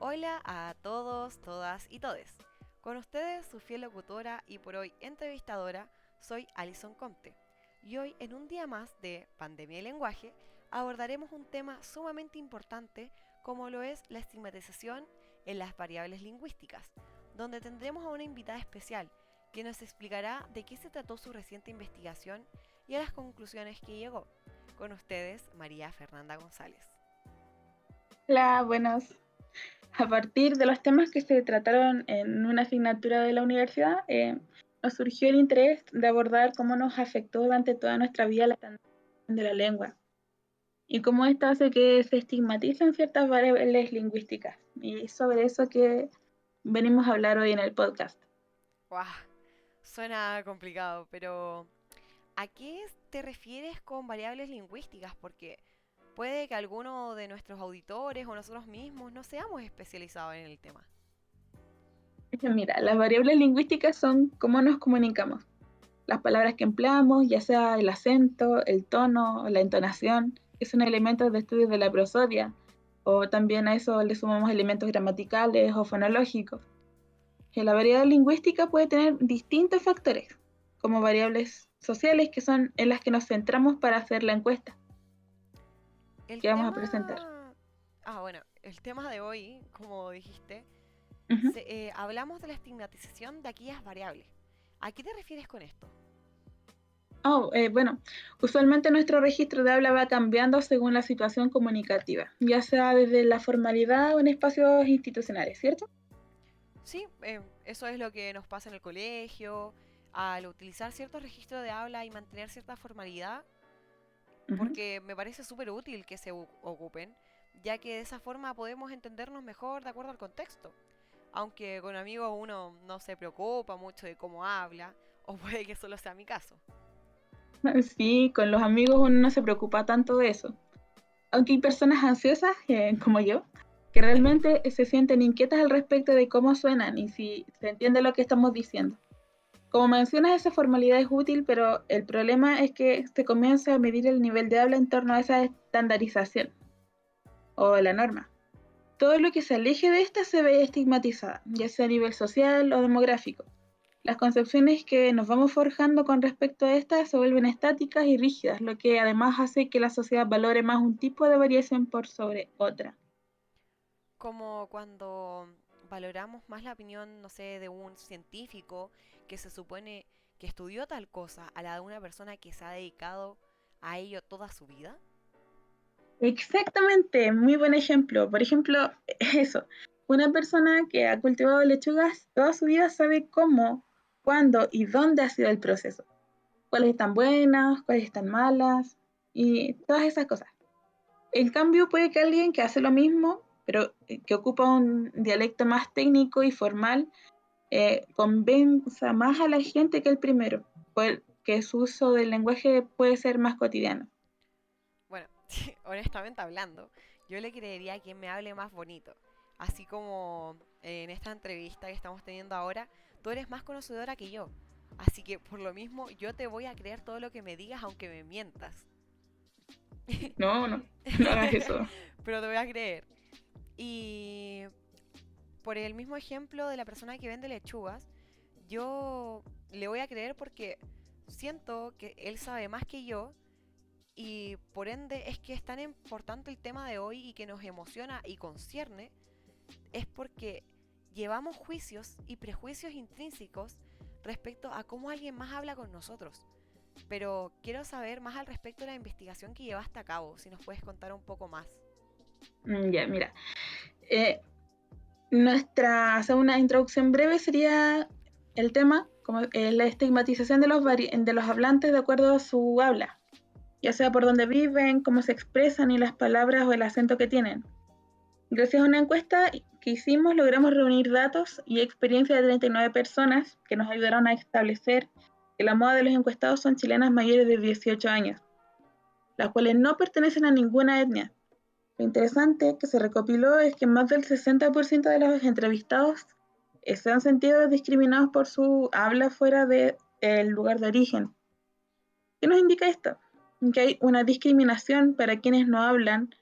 Hola a todos, todas y todes. Con ustedes su fiel locutora y por hoy entrevistadora, soy Alison Comte. Y hoy, en un día más de Pandemia y Lenguaje, abordaremos un tema sumamente importante como lo es la estigmatización en las variables lingüísticas, donde tendremos a una invitada especial que nos explicará de qué se trató su reciente investigación y a las conclusiones que llegó. Con ustedes, María Fernanda González. Hola, buenos. A partir de los temas que se trataron en una asignatura de la universidad, nos surgió el interés de abordar cómo nos afectó durante toda nuestra vida la estandarización de la lengua y cómo esto hace que se estigmaticen ciertas variables lingüísticas. Y sobre eso que venimos a hablar hoy en el podcast. ¡Guau! Suena complicado, pero ¿a qué te refieres con variables lingüísticas? Porque puede que alguno de nuestros auditores o nosotros mismos no seamos especializados en el tema. Mira, las variables lingüísticas son cómo nos comunicamos, las palabras que empleamos, ya sea el acento, el tono o la entonación, que son elementos de estudio de la prosodia, o también a eso le sumamos elementos gramaticales o fonológicos. Que la variedad lingüística puede tener distintos factores, como variables sociales, que son en las que nos centramos para hacer la encuesta El que vamos a presentar. tema... bueno, el tema de hoy, como dijiste, Ujú. hablamos de la estigmatización de aquellas variables. ¿A qué te refieres con esto? Bueno, usualmente nuestro registro de habla va cambiando según la situación comunicativa, ya sea desde la formalidad o en espacios institucionales, ¿cierto? Sí, eso es lo que nos pasa en el colegio, al utilizar ciertos registros de habla y mantener cierta formalidad, Ujú. porque me parece súper útil que se ocupen, ya que de esa forma podemos entendernos mejor de acuerdo al contexto. Aunque con amigos uno no se preocupa mucho de cómo habla, o puede que solo sea mi caso. Sí, con los amigos uno no se preocupa tanto de eso. Aunque hay personas ansiosas, como yo, que realmente se sienten inquietas al respecto de cómo suenan y si se entiende lo que estamos diciendo. Como mencionas, esa formalidad es útil, pero el problema es que se comienza a medir el nivel de habla en torno a esa estandarización o la norma. Todo lo que se aleje de esta se ve estigmatizada, ya sea a nivel social o demográfico. Las concepciones que nos vamos forjando con respecto a estas se vuelven estáticas y rígidas, lo que además hace que la sociedad valore más un tipo de variación por sobre otra. Como cuando valoramos más la opinión, no sé, de un científico que se supone que estudió tal cosa a la de una persona que se ha dedicado a ello toda su vida. Exactamente, muy buen ejemplo. Por ejemplo, eso, una persona que ha cultivado lechugas toda su vida sabe cómo, cuándo y dónde ha sido el proceso, cuáles están buenas, cuáles están malas y todas esas cosas. En cambio, puede que alguien que hace lo mismo, pero que ocupa un dialecto más técnico y formal, convenza más a la gente que el primero, que su uso del lenguaje puede ser más cotidiano. Bueno, honestamente hablando, yo le creería a quien me hable más bonito. Así como en esta entrevista que estamos teniendo ahora, tú eres más conocedora que yo. Así que por lo mismo yo te voy a creer todo lo que me digas aunque me mientas. No, no, no hagas eso. Pero te voy a creer. Y por el mismo ejemplo de la persona que vende lechugas, yo le voy a creer porque siento que él sabe más que yo y por ende es que es tan importante el tema de hoy y que nos emociona y concierne, es porque llevamos juicios y prejuicios intrínsecos respecto a cómo alguien más habla con nosotros. Pero quiero saber más al respecto de la investigación que llevaste a cabo, si nos puedes contar un poco más. Ya, mira. Eh, o sea, una introducción breve sería el tema, como la estigmatización de de los hablantes de acuerdo a su habla, ya sea por dónde viven, cómo se expresan y las palabras o el acento que tienen. Gracias a una encuesta que hicimos, logramos reunir datos y experiencia de 39 personas que nos ayudaron a establecer que la moda de los encuestados son chilenas mayores de 18 años, las cuales no pertenecen a ninguna etnia. Lo interesante que se recopiló es que más del 60% de los entrevistados se han sentido discriminados por su habla fuera del lugar de origen. ¿Qué nos indica esto? Que hay una discriminación para quienes no hablan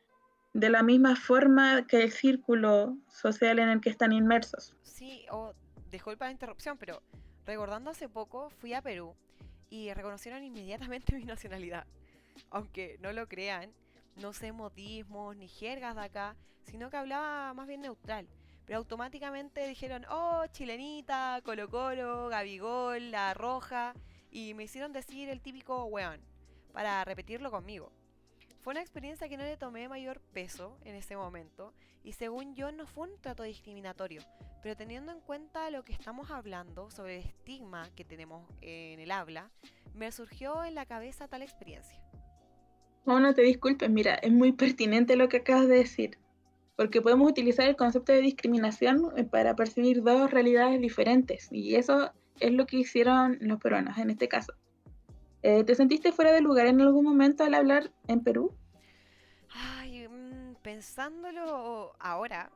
de la misma forma que el círculo social en el que están inmersos. Sí, disculpa la interrupción, pero recordando hace poco fui a Perú y reconocieron inmediatamente mi nacionalidad. Aunque no lo crean, no sé modismos ni jergas de acá, sino que hablaba más bien neutral. Pero automáticamente dijeron, oh, chilenita, Colo Colo, Gabigol, La Roja, y me hicieron decir el típico weón, para repetirlo conmigo. Fue una experiencia que no le tomé mayor peso en ese momento y según yo no fue un trato discriminatorio, pero teniendo en cuenta lo que estamos hablando sobre el estigma que tenemos en el habla, me surgió en la cabeza tal experiencia. No, no te disculpes, mira, es muy pertinente lo que acabas de decir, porque podemos utilizar el concepto de discriminación para percibir dos realidades diferentes, y eso es lo que hicieron los peruanos en este caso. ¿Te sentiste fuera de lugar en algún momento al hablar en Perú? Ay, pensándolo ahora,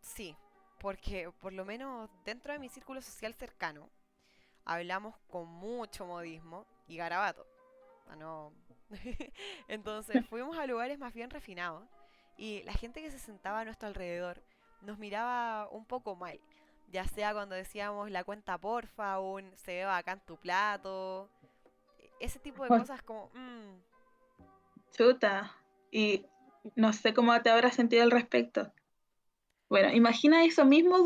sí, porque por lo menos dentro de mi círculo social cercano hablamos con mucho modismo y garabato. No. Entonces fuimos a lugares más bien refinados y la gente que se sentaba a nuestro alrededor nos miraba un poco mal, ya sea cuando decíamos la cuenta porfa o un se ve bacán tu plato, ese tipo de Oh, cosas como, chuta, y no sé cómo te habrás sentido al respecto. Bueno, imagina eso mismo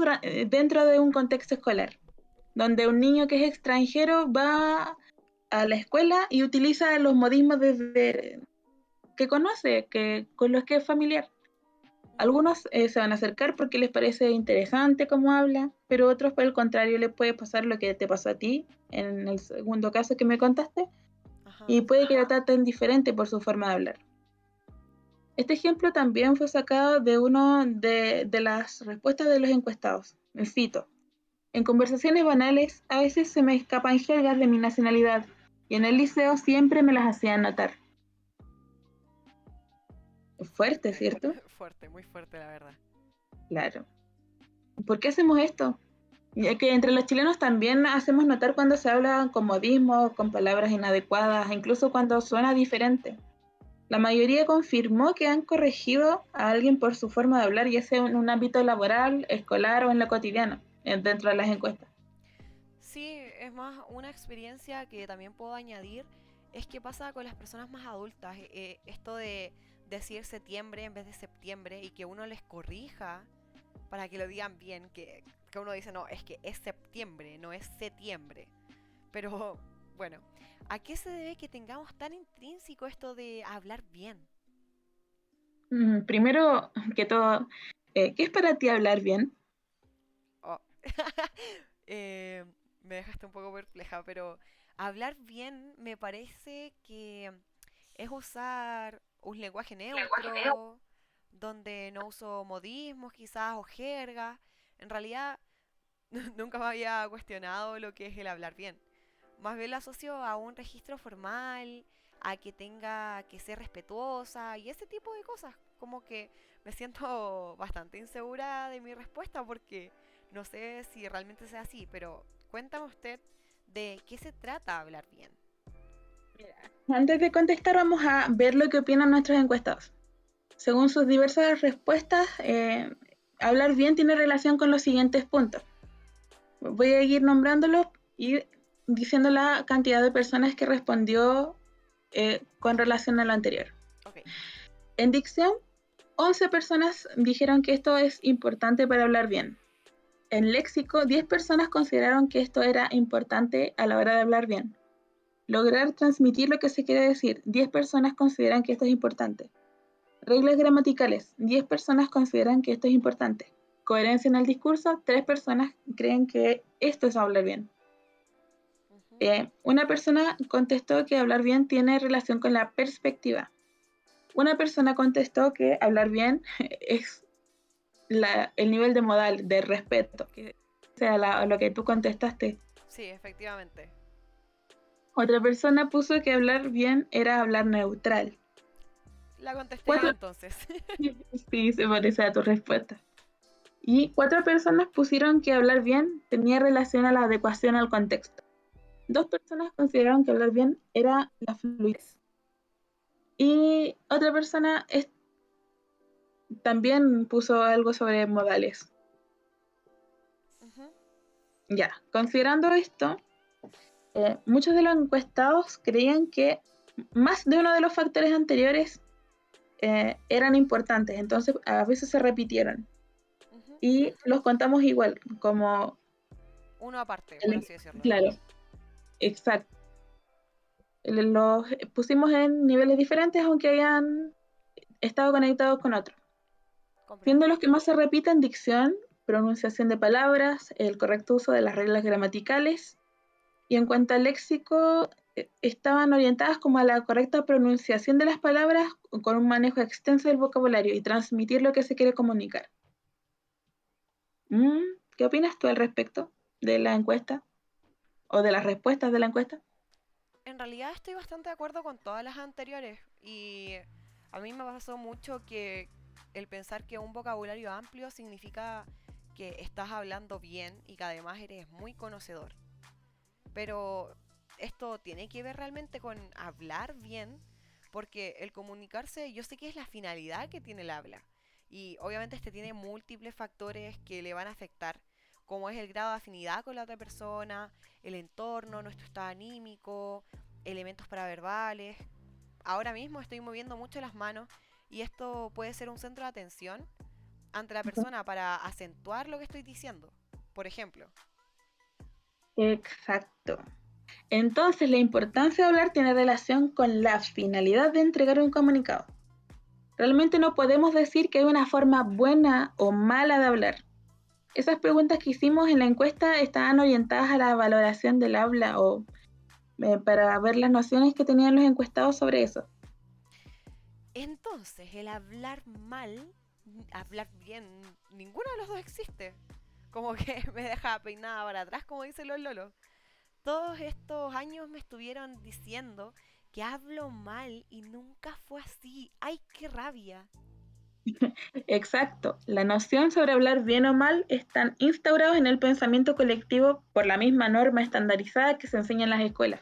dentro de un contexto escolar, donde un niño que es extranjero va a la escuela y utiliza los modismos que conoce, con los que es familiar. Algunos se van a acercar porque les parece interesante cómo habla, pero otros por el contrario les puede pasar lo que te pasó a ti en el segundo caso que me contaste ajá. y puede que lo traten diferente por su forma de hablar. Este ejemplo también fue sacado de una de las respuestas de los encuestados, el cito. En conversaciones banales a veces se me escapan jergas de mi nacionalidad y en el liceo siempre me las hacían notar. Es fuerte, Fuerte, ¿cierto? fuerte, muy fuerte la verdad. Claro. ¿Por qué hacemos esto? Ya que entre los chilenos también hacemos notar cuando se habla con modismos, con palabras inadecuadas, incluso cuando suena diferente. La mayoría confirmó que han corregido a alguien por su forma de hablar, ya sea en un ámbito laboral, escolar o en lo cotidiano, dentro de las encuestas. Sí, es más, una experiencia que también puedo añadir es que pasa con las personas más adultas. Esto de decir septiembre en vez de septiembre y que uno les corrija para que lo digan bien, que uno dice, no, es que es septiembre, no es septiembre. Pero bueno, ¿a qué se debe que tengamos tan intrínseco esto de hablar bien? Primero que todo, ¿qué es para ti hablar bien? Oh. Eh, me dejaste un poco perpleja, pero hablar bien me parece que es usar un lenguaje neutro, donde no uso modismos quizás o jerga. En realidad nunca me había cuestionado lo que es el hablar bien. Más bien lo asocio a un registro formal, a que tenga que ser respetuosa y ese tipo de cosas. Como que me siento bastante insegura de mi respuesta porque no sé si realmente sea así, pero cuéntame usted de qué se trata hablar bien. Antes de contestar, vamos a ver lo que opinan nuestros encuestados. Según sus diversas respuestas, hablar bien tiene relación con los siguientes puntos. Voy a ir nombrándolos y diciendo la cantidad de personas que respondió con relación a lo anterior. Ok. En dicción, 11 personas dijeron que esto es importante para hablar bien. En léxico, 10 personas consideraron que esto era importante a la hora de hablar bien. Lograr transmitir lo que se quiere decir, 10 personas consideran que esto es importante. Reglas gramaticales, 10 personas consideran que esto es importante. Coherencia en el discurso, 3 personas creen que esto es hablar bien. Ujú. Una persona contestó que hablar bien tiene relación con la perspectiva. Una persona contestó que hablar bien es el nivel de modal, de respeto, que sea lo que tú contestaste. Sí, efectivamente. Otra persona puso que hablar bien era hablar neutral. La contesté yo Cuatro, entonces. sí, se parece a tu respuesta. Y 4 personas pusieron que hablar bien tenía relación a la adecuación al contexto. 2 personas consideraron que hablar bien era la fluidez. Y otra persona también puso algo sobre modales. Ujú. Ya, considerando esto, muchos de los encuestados creían que más de uno de los factores anteriores eran importantes, entonces a veces se repitieron. Ujú. Y los contamos igual, como, Uno aparte, por así decirlo. claro, exacto. Los pusimos en niveles diferentes, aunque hayan estado conectados con otros. Siendo Comprendo. los que más se repiten dicción, pronunciación de palabras, el correcto uso de las reglas gramaticales, y en cuanto al léxico, estaban orientadas como a la correcta pronunciación de las palabras con un manejo extenso del vocabulario y transmitir lo que se quiere comunicar. Mm, ¿Qué opinas tú al respecto de la encuesta o de las respuestas de la encuesta? En realidad estoy bastante de acuerdo con todas las anteriores y a mí me pasó mucho que el pensar que un vocabulario amplio significa que estás hablando bien y que además eres muy conocedor. Pero esto tiene que ver realmente con hablar bien, porque el comunicarse yo sé que es la finalidad que tiene el habla. Y obviamente este tiene múltiples factores que le van a afectar, como es el grado de afinidad con la otra persona, el entorno, nuestro estado anímico, elementos paraverbales. Ahora mismo estoy moviendo mucho las manos y esto puede ser un centro de atención ante la persona para acentuar lo que estoy diciendo. Por ejemplo, Exacto. Entonces, la importancia de hablar tiene relación con la finalidad de entregar un comunicado. Realmente no podemos decir que hay una forma buena o mala de hablar. Esas preguntas que hicimos en la encuesta estaban orientadas a la valoración del habla o para ver las nociones que tenían los encuestados sobre eso. entonces, el hablar mal, hablar bien, ninguno de los dos existe. Como que me deja peinada para atrás, como dicen los lolos. Todos estos años me estuvieron diciendo que hablo mal y nunca fue así. ¡Ay, qué rabia! Exacto, la noción sobre hablar bien o mal están instaurados en el pensamiento colectivo por la misma norma estandarizada que se enseña en las escuelas.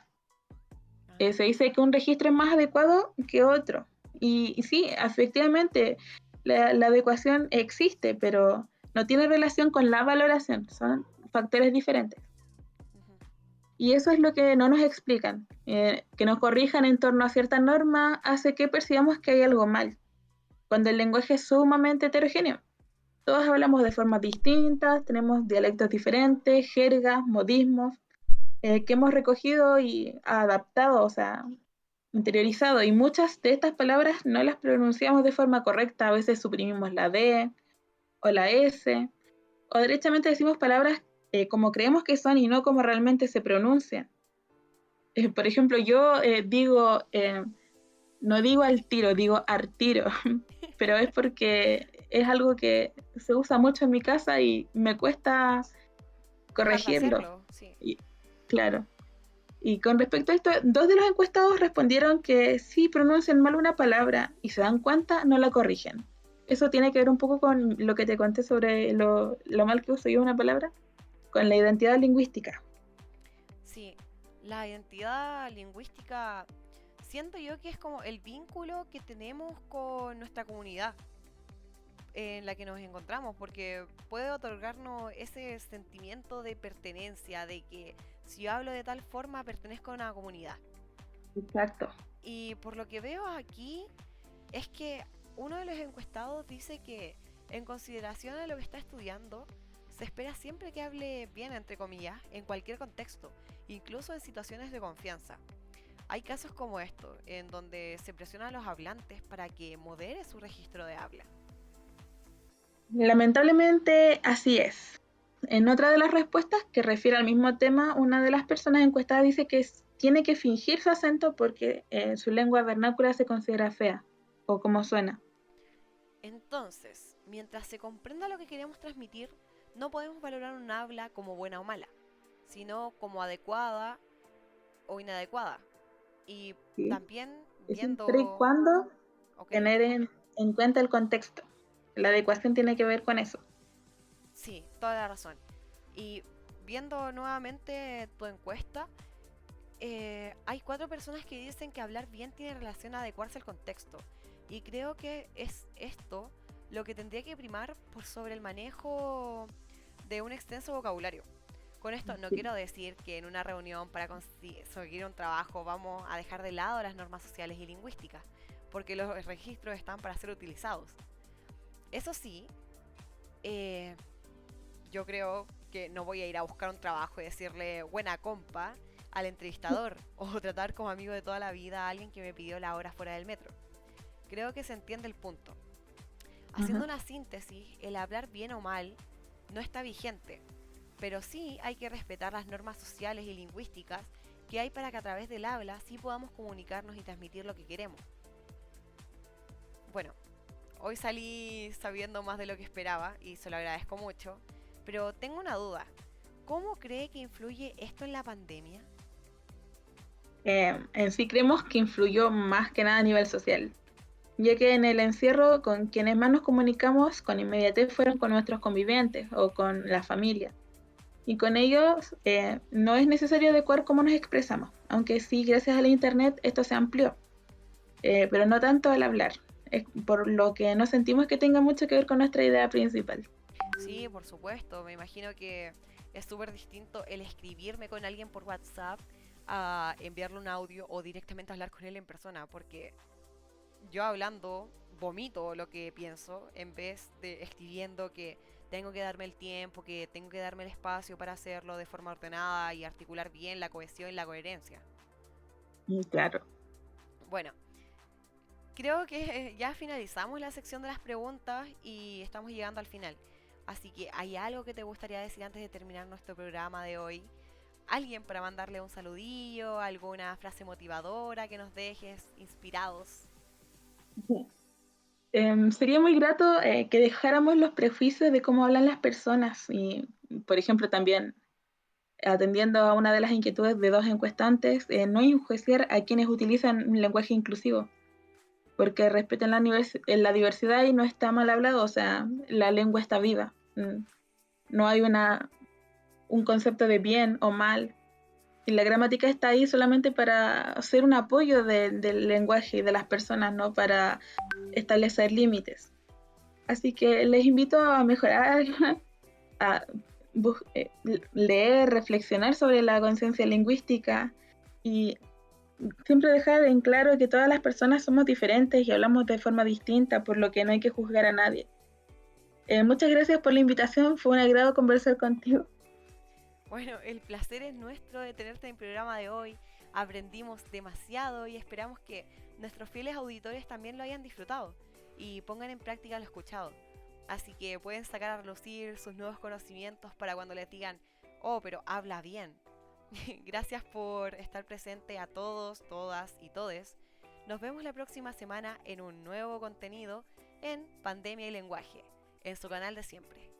Se Ah, dice que un registro es más adecuado que otro. Y sí, efectivamente, la adecuación existe, pero no tiene relación con la valoración, son factores diferentes. ujú. Y eso es lo que no nos explican. Que nos corrijan en torno a cierta norma hace que percibamos que hay algo mal, cuando el lenguaje es sumamente heterogéneo. Todos hablamos de formas distintas, tenemos dialectos diferentes, jergas, modismos, que hemos recogido y adaptado, o sea, interiorizado. Y muchas de estas palabras no las pronunciamos de forma correcta, a veces suprimimos la D o la S, o derechamente decimos palabras como creemos que son y no como realmente se pronuncian. Por ejemplo, yo no digo al tiro, digo artiro, pero es porque es algo que se usa mucho en mi casa y me cuesta Dejar de corregirlo. hacerlo, sí. Y, claro. Y con respecto a esto, dos de los encuestados respondieron que si pronuncian mal una palabra y se dan cuenta, no la corrigen. Eso tiene que ver un poco con lo que te conté sobre lo mal que uso yo una palabra, con la identidad lingüística. Sí, la identidad lingüística siento yo que es como el vínculo que tenemos con nuestra comunidad en la que nos encontramos, porque puede otorgarnos ese sentimiento de pertenencia, de que si yo hablo de tal forma pertenezco a una comunidad. Exacto. Y por lo que veo aquí es que uno de los encuestados dice que en consideración a lo que está estudiando, se espera siempre que hable bien, entre comillas, en cualquier contexto, incluso en situaciones de confianza. Hay casos como estos, en donde se presiona a los hablantes para que modere su registro de habla. Lamentablemente, así es. En otra de las respuestas que refiere al mismo tema, una de las personas encuestadas dice que tiene que fingir su acento porque su lengua vernácula se considera fea o como suena. Entonces, mientras se comprenda lo que queremos transmitir, no podemos valorar un habla como buena o mala, sino como adecuada o inadecuada. Y ¿Sí? también Siempre y viendo... cuando Ok, tener en cuenta el contexto. La adecuación tiene que ver con eso. sí, toda la razón. Y viendo nuevamente tu encuesta, hay 4 personas que dicen que hablar bien tiene relación a adecuarse al contexto. Y creo que es esto lo que tendría que primar por sobre el manejo de un extenso vocabulario. Con esto no Sí. quiero decir que en una reunión para conseguir un trabajo vamos a dejar de lado las normas sociales y lingüísticas, porque los registros están para ser utilizados. Eso sí, eh, yo creo que no voy a ir a buscar un trabajo y decirle buena compa al entrevistador o tratar como amigo de toda la vida a alguien que me pidió la hora fuera del metro. Creo que se entiende el punto. Haciendo Ujú. una síntesis, el hablar bien o mal no está vigente, pero sí hay que respetar las normas sociales y lingüísticas que hay para que a través del habla sí podamos comunicarnos y transmitir lo que queremos. Bueno, hoy salí sabiendo más de lo que esperaba y se lo agradezco mucho, pero tengo una duda. ¿Cómo cree que influye esto en la pandemia? En sí creemos que influyó más que nada a nivel social, ya que en el encierro con quienes más nos comunicamos con inmediatez fueron con nuestros convivientes o con la familia. Y con ellos no es necesario adecuar cómo nos expresamos, aunque sí, gracias a la Internet esto se amplió, pero no tanto al hablar, es por lo que no sentimos que tenga mucho que ver con nuestra idea principal. Sí, por supuesto. Me imagino que es súper distinto el escribirme con alguien por WhatsApp a enviarle un audio o directamente hablar con él en persona, porque yo hablando vomito lo que pienso en vez de escribiendo que tengo que darme el tiempo, que tengo que darme el espacio para hacerlo de forma ordenada y articular bien la cohesión y la coherencia. Y claro. Bueno, creo que ya finalizamos la sección de las preguntas y estamos llegando al final. Así que, ¿hay algo que te gustaría decir antes de terminar nuestro programa de hoy? ¿Alguien para mandarle un saludillo? ¿Alguna frase motivadora que nos dejes inspirados? Sería muy grato que dejáramos los prejuicios de cómo hablan las personas y, por ejemplo, también atendiendo a una de las inquietudes de dos encuestantes, no enjuiciar a quienes utilizan un lenguaje inclusivo, porque respetan la diversidad y no está mal hablado, o sea, la lengua está viva. No hay un concepto de bien o mal, y la gramática está ahí solamente para ser un apoyo del lenguaje y de las personas, no para establecer límites. Así que les invito a mejorar, a leer, reflexionar sobre la conciencia lingüística y siempre dejar en claro que todas las personas somos diferentes y hablamos de forma distinta, por lo que no hay que juzgar a nadie. Muchas gracias por la invitación, fue un agrado conversar contigo. Bueno, el placer es nuestro de tenerte en el programa de hoy. Aprendimos demasiado y esperamos que nuestros fieles auditores también lo hayan disfrutado y pongan en práctica lo escuchado. Así que pueden sacar a relucir sus nuevos conocimientos para cuando les digan, oh, pero habla bien. Gracias por estar presente a todos, todas y todes. Nos vemos la próxima semana en un nuevo contenido en Pandemia y Lenguaje, en su canal de siempre.